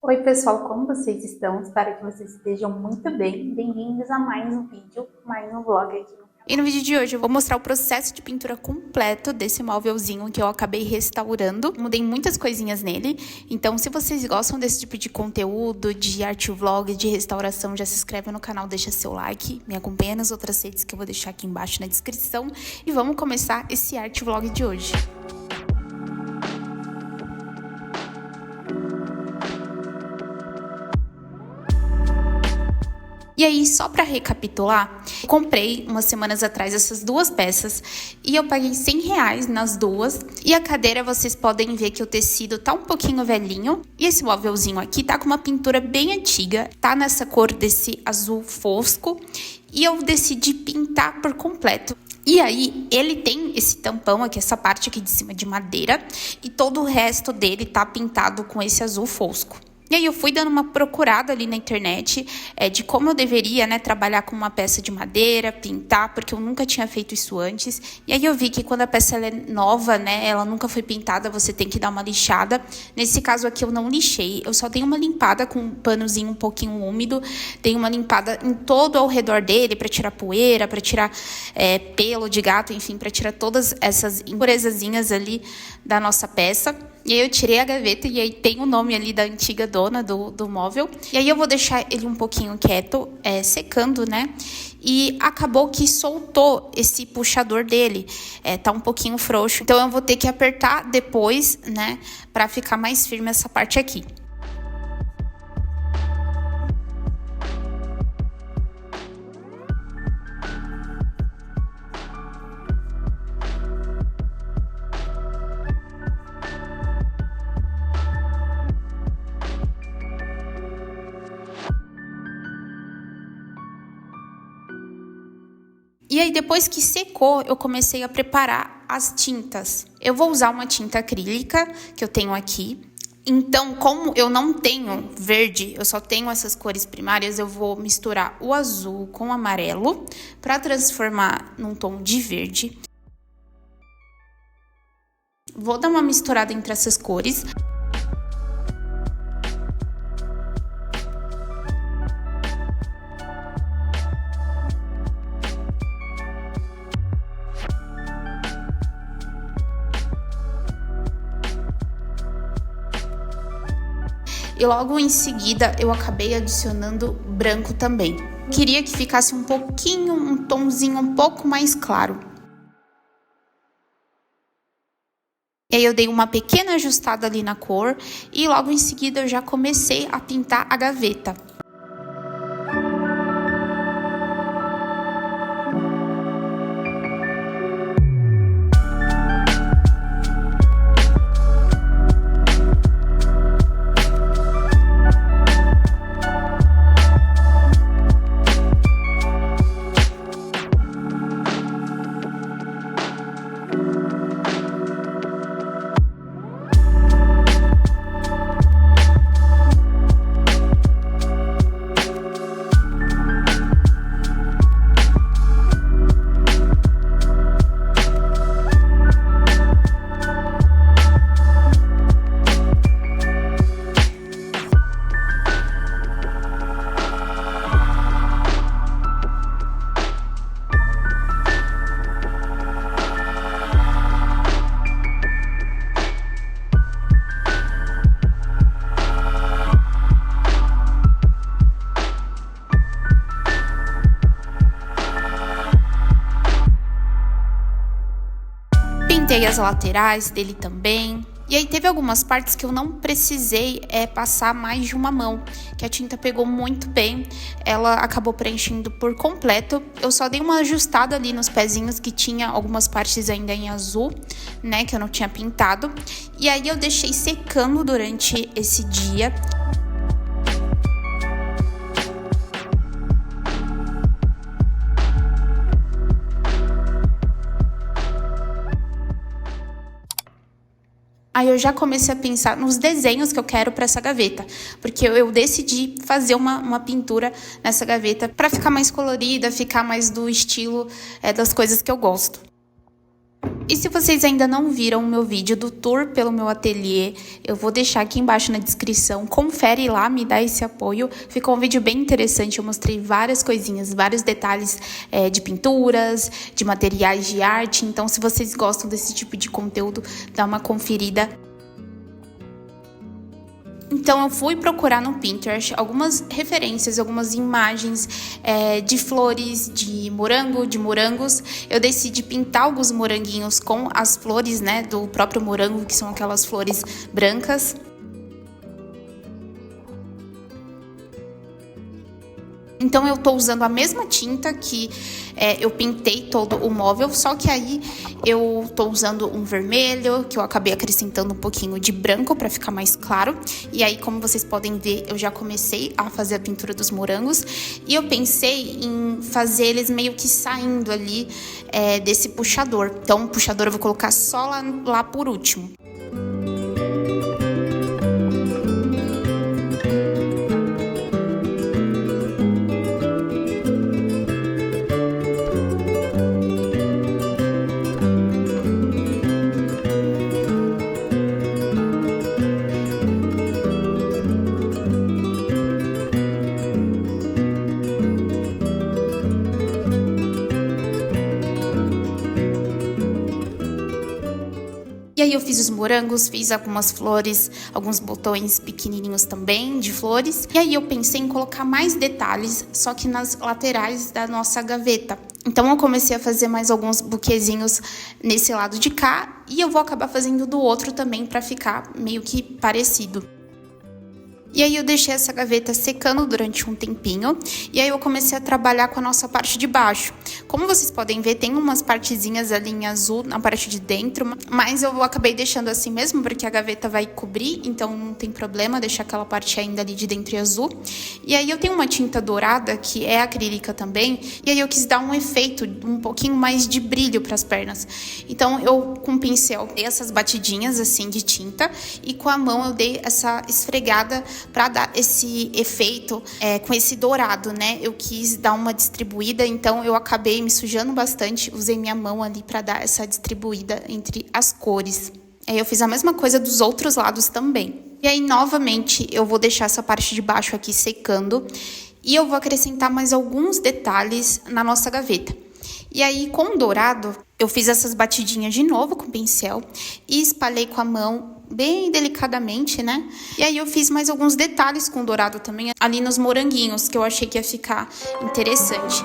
Oi pessoal, como vocês estão? Espero que vocês estejam muito bem. Bem-vindos a mais um vídeo, mais um vlog aqui no canal. E no vídeo de hoje eu vou mostrar o processo de pintura completo desse móvelzinho que eu acabei restaurando. Mudei muitas coisinhas nele, então se vocês gostam desse tipo de conteúdo, de arte vlog, de restauração, já se inscreve no canal, deixa seu like, me acompanha nas outras redes que eu vou deixar aqui embaixo na descrição. E vamos começar esse arte vlog de hoje. E aí, só para recapitular, eu comprei umas semanas atrás essas duas peças e eu paguei R$100 nas duas. E a cadeira, vocês podem ver que o tecido tá um pouquinho velhinho. E esse móvelzinho aqui tá com uma pintura bem antiga, tá nessa cor desse azul fosco. E eu decidi pintar por completo. E aí, ele tem esse tampão aqui, essa parte aqui de cima de madeira. E todo o resto dele tá pintado com esse azul fosco. E aí eu fui dando uma procurada ali na internet de como eu deveria, trabalhar com uma peça de madeira, pintar, porque eu nunca tinha feito isso antes. E aí eu vi que quando a peça ela é nova, ela nunca foi pintada, você tem que dar uma lixada. Nesse caso aqui eu não lixei, eu só dei uma limpada com um panozinho um pouquinho úmido. Dei uma limpada em todo ao redor dele para tirar poeira, para tirar pelo de gato, enfim, para tirar todas essas impurezazinhas ali da nossa peça. E aí eu tirei a gaveta e aí tem o nome ali da antiga dona do móvel. E aí eu vou deixar ele um pouquinho quieto, secando, E acabou que soltou esse puxador dele. Tá um pouquinho frouxo. Então eu vou ter que apertar depois, pra ficar mais firme essa parte aqui. E aí, depois que secou, eu comecei a preparar as tintas. Eu vou usar uma tinta acrílica que eu tenho aqui. Então, como eu não tenho verde, eu só tenho essas cores primárias, eu vou misturar o azul com o amarelo para transformar num tom de verde. Vou dar uma misturada entre essas cores. E logo em seguida eu acabei adicionando branco também. Queria que ficasse um tomzinho um pouco mais claro. E aí eu dei uma pequena ajustada ali na cor e logo em seguida eu já comecei a pintar a gaveta. Pintei as laterais dele também. E aí teve algumas partes que eu não precisei passar mais de uma mão, que a tinta pegou muito bem, ela acabou preenchendo por completo. Eu só dei uma ajustada ali nos pezinhos que tinha algumas partes ainda em azul, que eu não tinha pintado. E aí eu deixei secando durante esse dia. Aí eu já comecei a pensar nos desenhos que eu quero para essa gaveta, porque eu decidi fazer uma pintura nessa gaveta para ficar mais colorida, ficar mais do estilo das coisas que eu gosto. E se vocês ainda não viram o meu vídeo do tour pelo meu ateliê, eu vou deixar aqui embaixo na descrição. Confere lá, me dá esse apoio. Ficou um vídeo bem interessante, eu mostrei várias coisinhas, vários detalhes de pinturas, de materiais de arte. Então, se vocês gostam desse tipo de conteúdo, dá uma conferida. Então, eu fui procurar no Pinterest algumas referências, algumas imagens de flores, de morango, de morangos. Eu decidi pintar alguns moranguinhos com as flores, né, do próprio morango, que são aquelas flores brancas. Então, eu tô usando a mesma tinta que eu pintei todo o móvel, só que aí eu tô usando um vermelho, que eu acabei acrescentando um pouquinho de branco para ficar mais claro. E aí, como vocês podem ver, eu já comecei a fazer a pintura dos morangos. E eu pensei em fazer eles meio que saindo ali desse puxador. Então, o puxador eu vou colocar só lá por último. E aí eu fiz os morangos, fiz algumas flores, alguns botões pequenininhos também de flores. E aí eu pensei em colocar mais detalhes, só que nas laterais da nossa gaveta. Então eu comecei a fazer mais alguns buquezinhos nesse lado de cá. E eu vou acabar fazendo do outro também para ficar meio que parecido. E aí eu deixei essa gaveta secando durante um tempinho, e aí eu comecei a trabalhar com a nossa parte de baixo. Como vocês podem ver, tem umas partezinhas ali em azul na parte de dentro, mas eu acabei deixando assim mesmo, porque a gaveta vai cobrir, então não tem problema deixar aquela parte ainda ali de dentro em azul. E aí eu tenho uma tinta dourada, que é acrílica também, e aí eu quis dar um efeito, um pouquinho mais de brilho para as pernas. Então eu, com o pincel, dei essas batidinhas assim de tinta, e com a mão eu dei essa esfregada para dar esse efeito com esse dourado, né? Eu quis dar uma distribuída, então eu acabei me sujando bastante, usei minha mão ali para dar essa distribuída entre as cores. Aí eu fiz a mesma coisa dos outros lados também. E aí, novamente, eu vou deixar essa parte de baixo aqui secando e eu vou acrescentar mais alguns detalhes na nossa gaveta. E aí, com o dourado, eu fiz essas batidinhas de novo com o pincel e espalhei com a mão bem delicadamente, né? E aí eu fiz mais alguns detalhes com o dourado também ali nos moranguinhos, que eu achei que ia ficar interessante.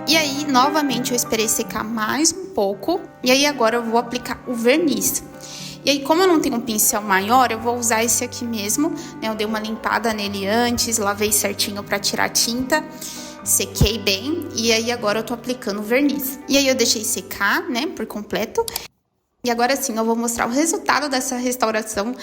E aí, novamente, eu esperei secar mais um pouco. E aí, agora eu vou aplicar o verniz. E aí, como eu não tenho um pincel maior, eu vou usar esse aqui mesmo, né? Eu dei uma limpada nele antes, lavei certinho pra tirar a tinta. Sequei bem. E aí, agora eu tô aplicando o verniz. E aí, eu deixei secar, né, por completo. E agora sim, eu vou mostrar o resultado dessa restauração,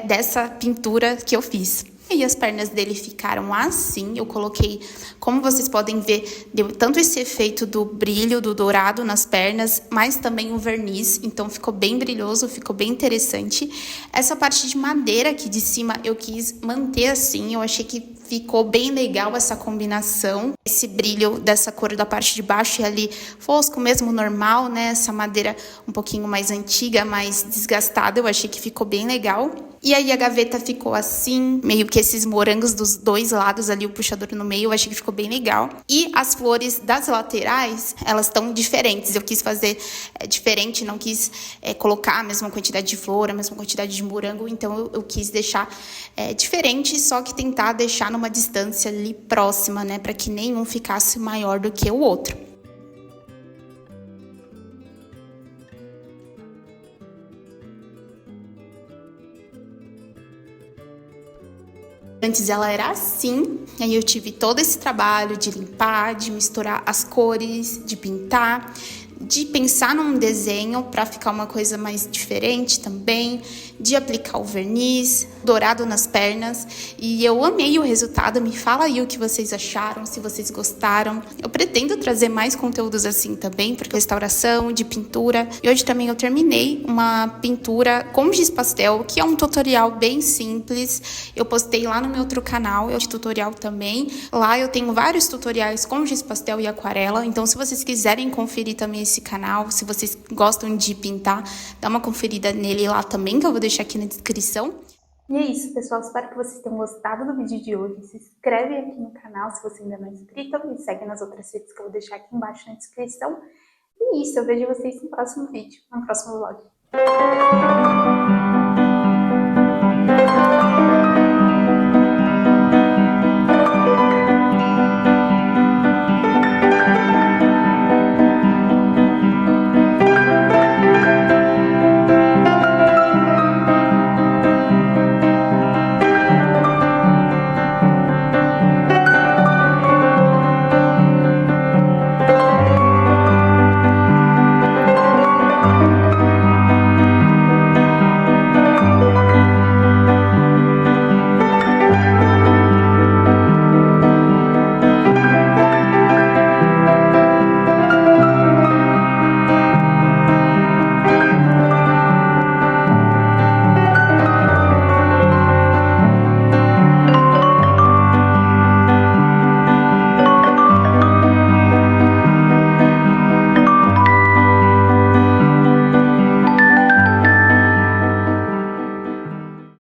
dessa pintura que eu fiz. E as pernas dele ficaram assim, eu coloquei, como vocês podem ver, deu tanto esse efeito do brilho, do dourado nas pernas, mas também o verniz, então ficou bem brilhoso, ficou bem interessante. Essa parte de madeira aqui de cima eu quis manter assim, eu achei que ficou bem legal essa combinação, esse brilho dessa cor da parte de baixo e ali fosco mesmo, normal, né? Essa madeira um pouquinho mais antiga, mais desgastada, eu achei que ficou bem legal. E aí a gaveta ficou assim, meio que esses morangos dos dois lados ali, o puxador no meio, eu achei que ficou bem legal. E as flores das laterais, elas estão diferentes, eu quis fazer diferente, não quis colocar a mesma quantidade de flor, a mesma quantidade de morango, então eu quis deixar diferente, só que tentar deixar numa distância ali próxima, né, para que nenhum ficasse maior do que o outro. Antes ela era assim, aí eu tive todo esse trabalho de limpar, de misturar as cores, de pintar, de pensar num desenho para ficar uma coisa mais diferente também, de aplicar o verniz dourado nas pernas, e eu amei o resultado. Me fala aí o que vocês acharam, se vocês gostaram. Eu pretendo trazer mais conteúdos assim também, porque restauração, de pintura, e hoje também eu terminei uma pintura com giz pastel, que é um tutorial bem simples. Eu postei lá no meu outro canal, de tutorial também. Lá eu tenho vários tutoriais com giz pastel e aquarela, então se vocês quiserem conferir também esse canal, se vocês gostam de pintar, dá uma conferida nele lá também, que eu vou deixar aqui na descrição. E é isso, pessoal. Espero que vocês tenham gostado do vídeo de hoje. Se inscreve aqui no canal se você ainda não é inscrito. Me segue nas outras redes que eu vou deixar aqui embaixo na descrição. E é isso, eu vejo vocês no próximo vídeo, no próximo vlog.